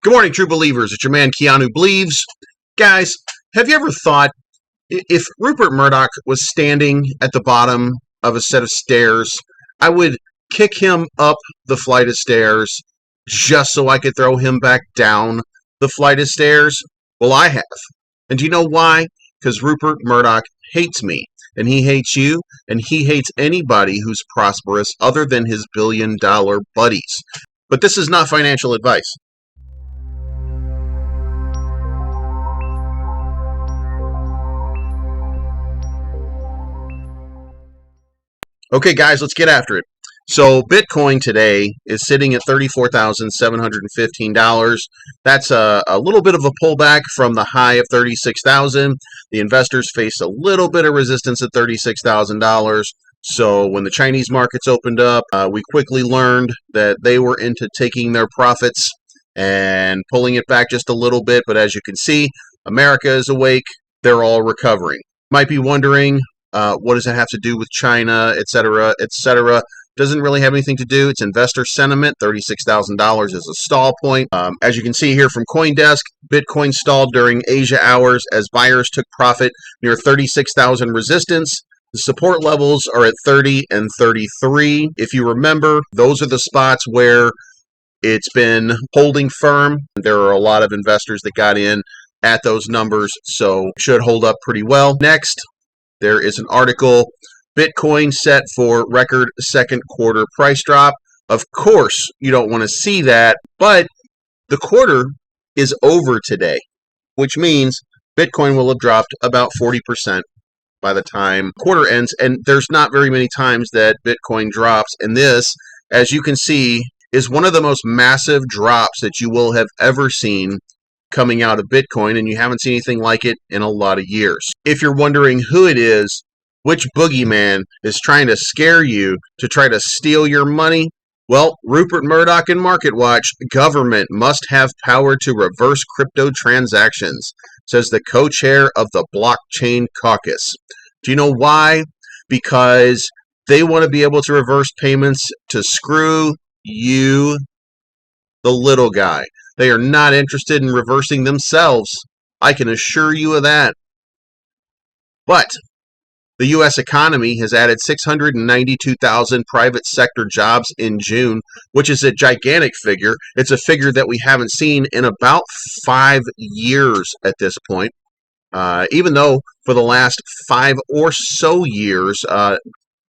Good morning, true believers. It's your man Keanu Believes. Guys, have you ever thought if Rupert Murdoch was standing at the bottom of a set of stairs, I would kick him up the flight of stairs just so I could throw him back down the flight of stairs? Well, I have. And do you know why? Because Rupert Murdoch hates me, and he hates you, and he hates anybody who's prosperous other than his billion-dollar buddies. But this is not financial advice. Okay, guys, let's get after it. So Bitcoin today is sitting at $34,715. That's a little bit of a pullback from the high of $36,000. The investors faced a little bit of resistance at $36,000. So when the Chinese markets opened up, we quickly learned that they were into taking their profits and pulling it back just a little bit. But as you can see, America is awake. They're all recovering. Might be wondering, what does it have to do with China, et cetera, et cetera? Doesn't really have anything to do. It's investor sentiment. $36,000 is a stall point. As you can see here from CoinDesk, Bitcoin stalled during Asia hours as buyers took profit near 36,000 resistance. The support levels are at 30 and 33. If you remember, those are the spots where it's been holding firm. There are a lot of investors that got in at those numbers, so should hold up pretty well. Next, there is an article, Bitcoin set for record second quarter price drop. Of course, you don't want to see that, but the quarter is over today, which means Bitcoin will have dropped about 40% by the time quarter ends, and there's not very many times that Bitcoin drops, and this, as you can see, is one of the most massive drops that you will have ever seen coming out of Bitcoin, and you haven't seen anything like it in a lot of years. If you're wondering who it is, which boogeyman is trying to scare you to try to steal your money, well, Rupert Murdoch and MarketWatch, government must have power to reverse crypto transactions, says the co-chair of the Blockchain Caucus. Do you know why? Because they want to be able to reverse payments to screw you, the little guy. They are not interested in reversing themselves. I can assure you of that. But the U.S. economy has added 692,000 private sector jobs in June, which is a gigantic figure. It's a figure that we haven't seen in about 5 years at this point. Even though for the last 5 or so years,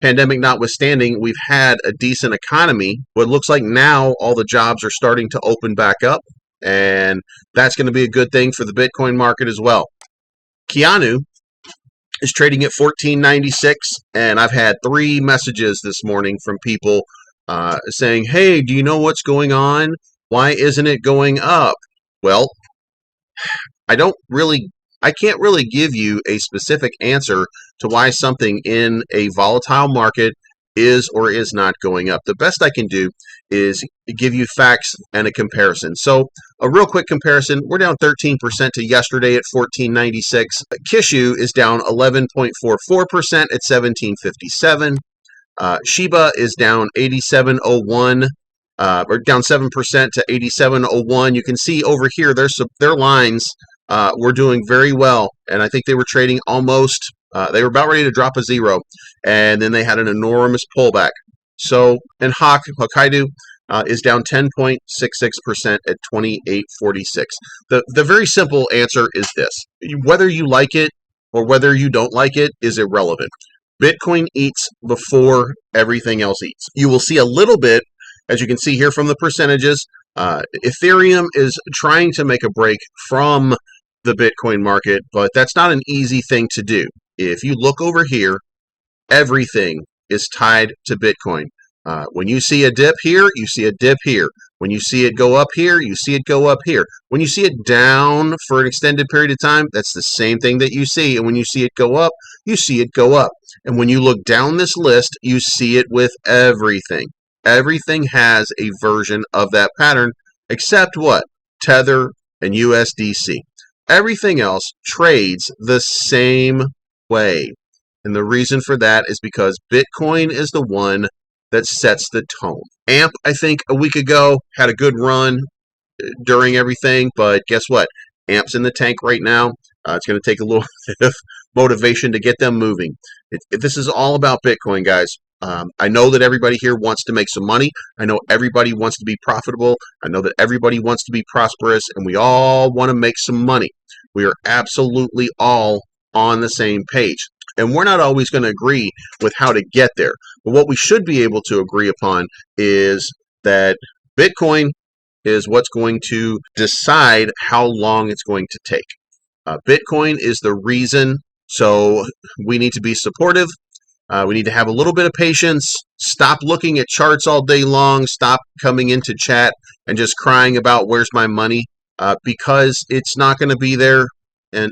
pandemic notwithstanding, we've had a decent economy. But it looks like now all the jobs are starting to open back up, and that's going to be a good thing for the Bitcoin market as well. Keanu is trading at $14.96, and I've had 3 messages this morning from people saying, hey, do you know what's going on? Why isn't it going up? Well, I can't really give you a specific answer to why something in a volatile market is or is not going up. The best I can do is give you facts and a comparison. So a real quick comparison, we're down 13% to yesterday at $14.96. Kishu is down 11.44% at $17.57. Shiba is down 87.01, or down 7% to 87.01. You can see over here their lines were doing very well, and I think they were trading almost. They were about ready to drop a zero, and then they had an enormous pullback. So, and Hokkaido is down 10.66% at 28.46. The very simple answer is this: whether you like it or whether you don't like it is irrelevant. Bitcoin eats before everything else eats. You will see a little bit, as you can see here from the percentages. Ethereum is trying to make a break from the Bitcoin market, but that's not an easy thing to do. If you look over here, everything is tied to Bitcoin. When you see a dip here, you see a dip here. When you see it go up here, you see it go up here. When you see it down for an extended period of time, that's the same thing that you see. And when you see it go up, you see it go up. And when you look down this list, you see it with everything. Everything has a version of that pattern, except what? Tether and USDC. Everything else trades the same way. And the reason for that is because Bitcoin is the one that sets the tone. AMP, I think, a week ago had a good run. during everything, but guess what? Amp's in the tank right now. It's going to take a little bit of motivation to get them moving. This is all about Bitcoin, guys. I know that everybody here wants to make some money. I know everybody wants to be profitable. I know that everybody wants to be prosperous, and we all want to make some money. We are absolutely all on the same page. And we're not always going to agree with how to get there. But what we should be able to agree upon is that Bitcoin is what's going to decide how long it's going to take. Bitcoin is the reason, so we need to be supportive. We need to have a little bit of patience. Stop looking at charts all day long. Stop coming into chat and just crying about where's my money, because it's not going to be there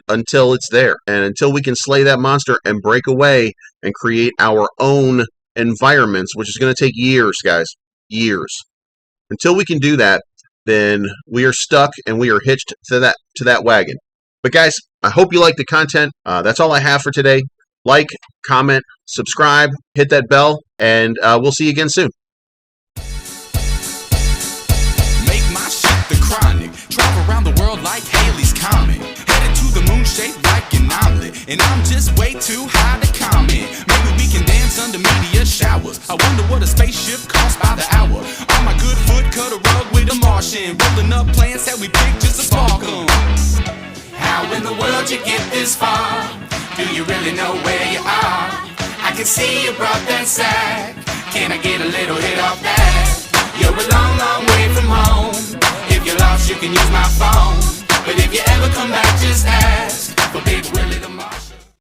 until it's there. And until we can slay that monster and break away and create our own environments, which is going to take years, guys, years. Until we can do that, then we are stuck and we are hitched to that wagon. But guys, I hope you like the content. That's all I have for today. Like, comment, subscribe, hit that bell, and we'll see you again soon. Make my shit the chronic. Travel around the world like Haley's Comet. Headed to the moon shaped like an omelet. And I'm just way too high to comment. Maybe we can dance under meteor showers. I wonder what a spaceship costs by the hour. On my good foot, cut a rug with a Martian. Rolling up plans that we picked just to spark 'em. How in the world you get this far? Do you really know where you are? I can see you brought that sack. Can I get a little hit off that? You're a long, long way from home. If you're lost, you can use my phone. But if you ever come back, just ask for Big Willie the Martian.